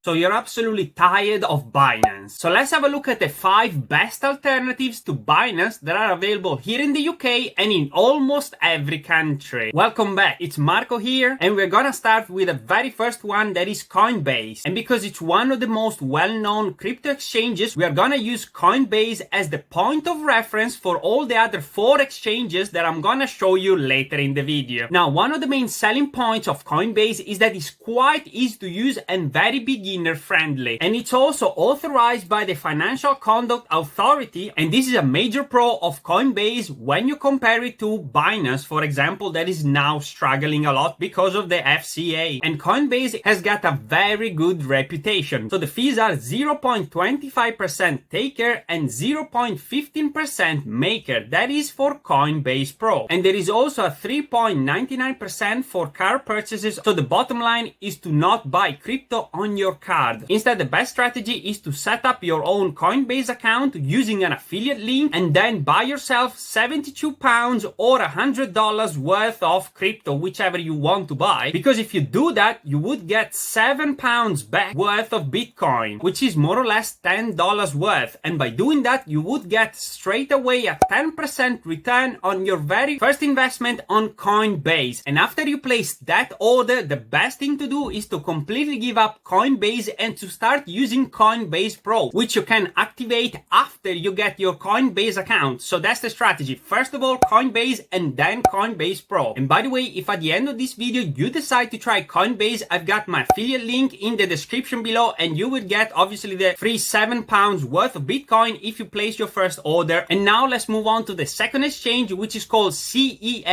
So you're absolutely tired of Binance. So let's have a look at the 5 best alternatives to Binance that are available here in the UK and in almost every country. Welcome back, it's Marco here, and we're gonna start with the very first one, that is Coinbase. And because it's one of the most well-known crypto exchanges, we are gonna use Coinbase as the point of reference for all the other 4 exchanges that I'm gonna show you later in the video. Now, one of the main selling points of Coinbase is that it's quite easy to use and very beginner friendly, and it's also authorized by the Financial Conduct Authority, and this is a major pro of Coinbase when you compare it to Binance, for example, that is now struggling a lot because of the FCA. And Coinbase has got a very good reputation. So the fees are 0.25% taker and 0.15% maker. That is for Coinbase Pro. And there is also a 3.99% for card purchases. So the bottom line is to not buy crypto on your card. Instead, the best strategy is to set up your own Coinbase account using an affiliate link and then buy yourself £72 or $100 worth of crypto, whichever you want to buy. Because if you do that, you would get £7 back worth of Bitcoin, which is more or less $10 worth. And by doing that, you would get straight away a 10% return on your very first investment on Coinbase. And after you place that order, the best thing to do is to completely give up Coinbase and to start using Coinbase Pro, which you can activate after you get your Coinbase account. So that's the strategy. First of all, Coinbase and then Coinbase Pro. And by the way, if at the end of this video you decide to try Coinbase, I've got my affiliate link in the description below, and you will get obviously the free £7 worth of Bitcoin if you place your first order. And now let's move on to the second exchange, which is called CEX.io,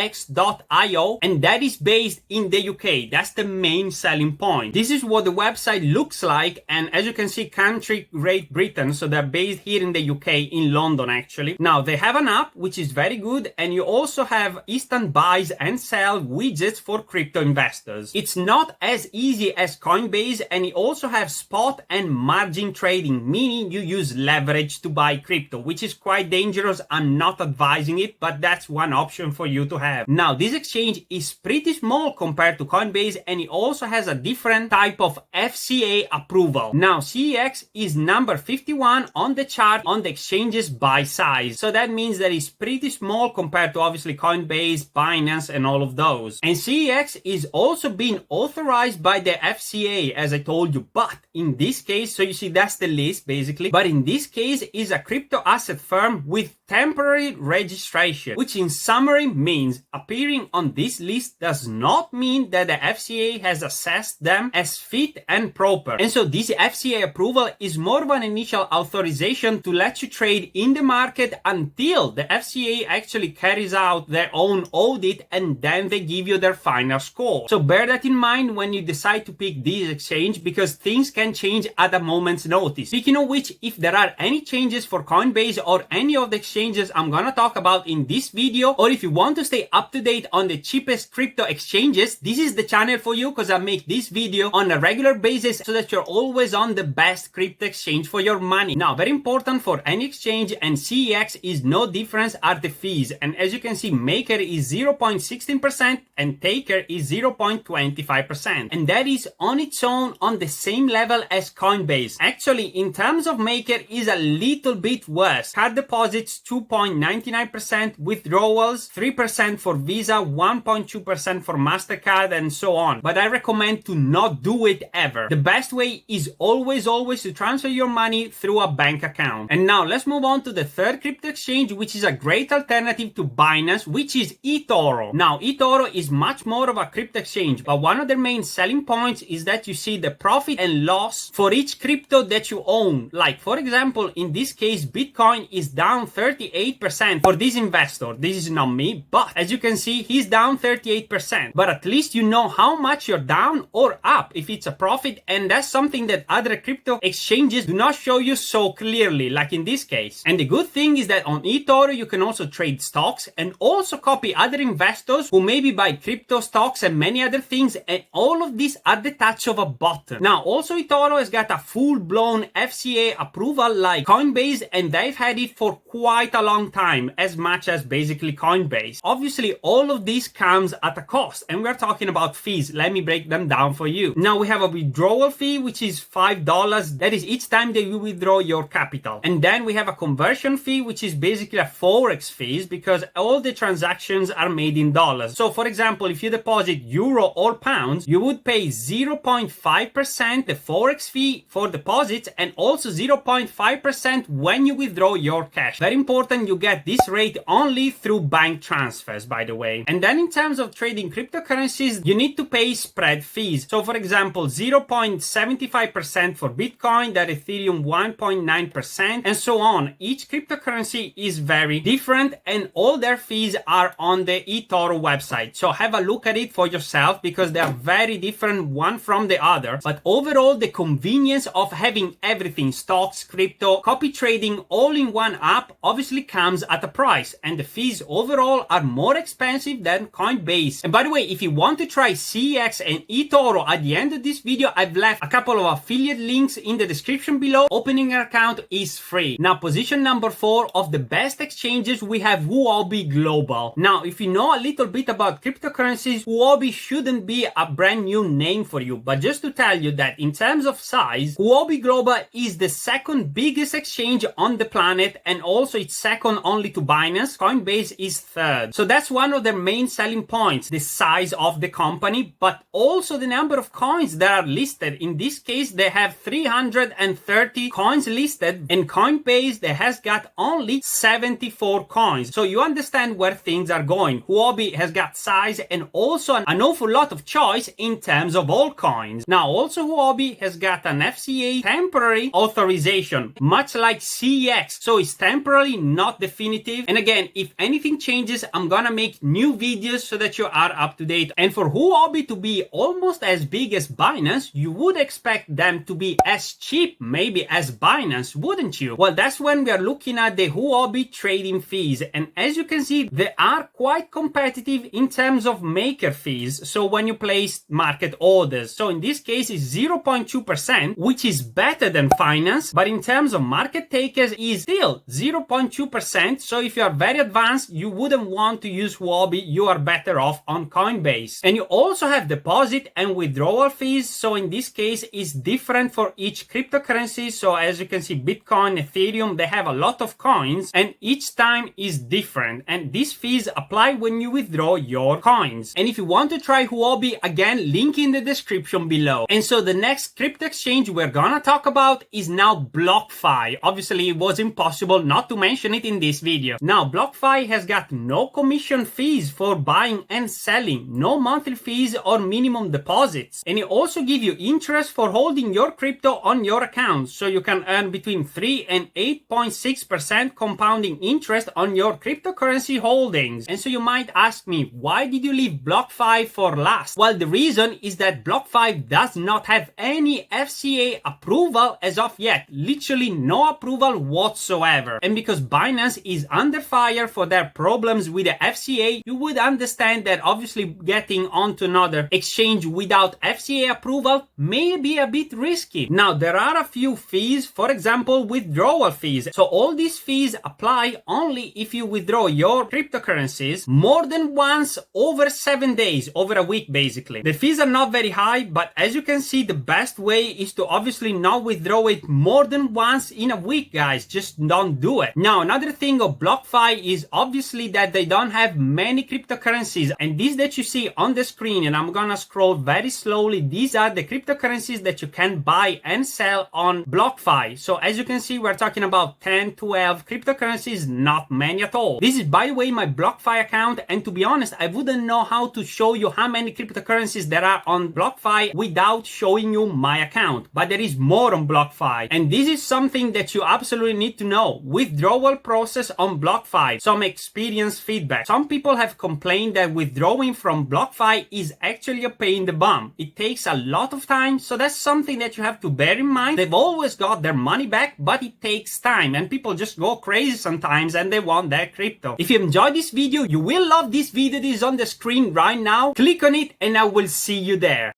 and that is based in the UK. That's the main selling point. This is what the website looks like, and as you can see, country Great Britain, so they're based here in the UK, in London actually. Now they have an app which is very good, and you also have instant buys and sell widgets for crypto investors. It's not as easy as Coinbase, and you also have spot and margin trading, meaning you use leverage to buy crypto, which is quite dangerous. I'm not advising it, but that's one option for you to have. Now this exchange is pretty small compared to Coinbase, and it also has a different type of FCA approval. Now CEX is number 51 on the chart on the exchanges by size, so that means that it's pretty small compared to obviously Coinbase, Binance and all of those. And CEX is also being authorized by the FCA, as I told you, but in this case, so you see that's the list basically, but in this case is a crypto asset firm with temporary registration, which in summary means appearing on this list does not mean that the FCA has assessed them as fit and proper. And so this FCA approval is more of an initial authorization to let you trade in the market until the FCA actually carries out their own audit, and then they give you their final score. So bear that in mind when you decide to pick this exchange, because things can change at a moment's notice. Speaking of which, if there are any changes for Coinbase or any of the exchanges I'm gonna talk about in this video, or if you want to stay up to date on the cheapest crypto exchanges, this is the channel for you, because I make this video on a regular basis so that you're always on the best crypto exchange for your money. Now, very important for any exchange, and CEX is no difference, are the fees. And as you can see, maker is 0.16% and taker is 0.25%. And that is on its own on the same level as Coinbase. Actually, in terms of maker is a little bit worse. Card deposits 2.99%, withdrawals 3% for Visa, 1.2% for MasterCard and so on. But I recommend to not do it ever. The best way is always to transfer your money through a bank account. And now let's move on to the third crypto exchange, which is a great alternative to Binance, which is eToro. Now eToro is much more of a crypto exchange, but one of their main selling points is that you see the profit and loss for each crypto that you own. Like for example, in this case, Bitcoin is down 38% for this investor. This is not me, but as you can see, he's down 38%. But at least you know how much you're down or up if it's a profit, and that's something that other crypto exchanges do not show you so clearly, like in this case. And the good thing is that on eToro you can also trade stocks and also copy other investors who maybe buy crypto stocks and many other things, and all of this at the touch of a button. Now also eToro has got a full-blown FCA approval like Coinbase, and they've had it for quite a long time, as much as basically Coinbase. Obviously all of this comes at a cost, and we're talking about fees. Let me break them down for you. Now we have a withdrawal fee, which is $5. That is each time that you withdraw your capital. And then we have a conversion fee, which is basically a forex fees because all the transactions are made in dollars. So for example, if you deposit euro or pounds, you would pay 0.5% the forex fee for deposits and also 0.5% when you withdraw your cash. Very important, you get this rate only through bank transfers, by the way. And then in terms of trading cryptocurrencies, you need to pay spread fees. So for example, 0.75% for Bitcoin, that Ethereum 1.9%, and so on. Each cryptocurrency is very different and all their fees are on the eToro website. So have a look at it for yourself because they are very different one from the other. But overall, the convenience of having everything, stocks, crypto, copy trading all in one app obviously comes at a price, and the fees overall are more expensive than Coinbase. And by the way, if you want to try CEX and eToro, at the end of this video, I've left a couple of affiliate links in the description below. Opening an account is free. Now, position number 4 of the best exchanges, we have Huobi Global. Now, if you know a little bit about cryptocurrencies, Huobi shouldn't be a brand new name for you, but just to tell you that in terms of size, Huobi Global is the second biggest exchange on the planet, and also it's second only to Binance. Coinbase is third. So that's one of their main selling points, the size of the company, but also the number of coins that are listed. In this case, they have 330 coins listed, and Coinbase, they has got only 74 coins. So you understand where things are going. Huobi has got size and also an awful lot of choice in terms of altcoins. Now, also Huobi has got an FCA temporary authorization, much like CEX. So it's temporary, not definitive. And again, if anything changes, I'm gonna make new videos so that you are up to date. And for Huobi to be almost as big as Binance, you would expect them to be as cheap, maybe as Binance, wouldn't you? Well, that's when we are looking at the Huobi trading fees. And as you can see, they are quite competitive in terms of maker fees. So when you place market orders, so in this case it's 0.2%, which is better than finance, but in terms of market takers is still 0.2%. So if you are very advanced, you wouldn't want to use Huobi, you are better off on Coinbase. And you also have deposit and withdrawal fees. So in this case is different for each cryptocurrency. So as you can see, Bitcoin, Ethereum, they have a lot of coins and each time is different, and these fees apply when you withdraw your coins. And if you want to try Huobi, again, link in the description below. And so the next crypto exchange we're gonna talk about is now BLOCKFI. Obviously it was impossible not to mention it in this video. Now, BLOCKFI has got no commission fees for buying and selling, no monthly fees or minimum deposits, and it also gives you interest for holding your crypto on your account. So you can earn between 3 and 8.6% compounding interest on your cryptocurrency holdings. And so you might ask me, why did you leave BLOCKFI for last? Well, the reason is that BLOCKFI does not have any FCA approval as of yet, literally no approval whatsoever. And because Binance is under fire for their problems with the FCA, you would understand that obviously getting onto another exchange without FCA approval may be a bit risky. Now, there are a few fees, for example, withdrawal fees. So all these fees apply only if you withdraw your cryptocurrencies more than once over 7 days, over a week basically. The fees are not very high, but as you can see, the best way is to obviously not withdraw it more than once in a week, guys. Just don't do it. Now, another thing of BLOCKFI is obviously that they don't have many cryptocurrencies, and these that you see on the screen, and I'm gonna scroll very slowly, these are the cryptocurrencies that you can buy and sell on BLOCKFI. So as you can see, we're talking about 10, 12 cryptocurrencies, not many at all. This is, by the way, my BLOCKFI account, and to be honest, I wouldn't know how to show you how many cryptocurrencies there are on BLOCKFI without showing you my account. But there is more on BLOCKFI, and this is something that you absolutely need to know. Withdrawal process on BLOCKFI, some experience feedback. Some people have complained that withdrawing from BLOCKFI is actually a pain in the bum. It takes a lot of time, so that's something that you have to bear in mind. They've always got their money back, but it takes time, and people just go crazy sometimes and they want their crypto. If you enjoyed this video, you will love this video that is on the screen right now. Click on it and I will see you there.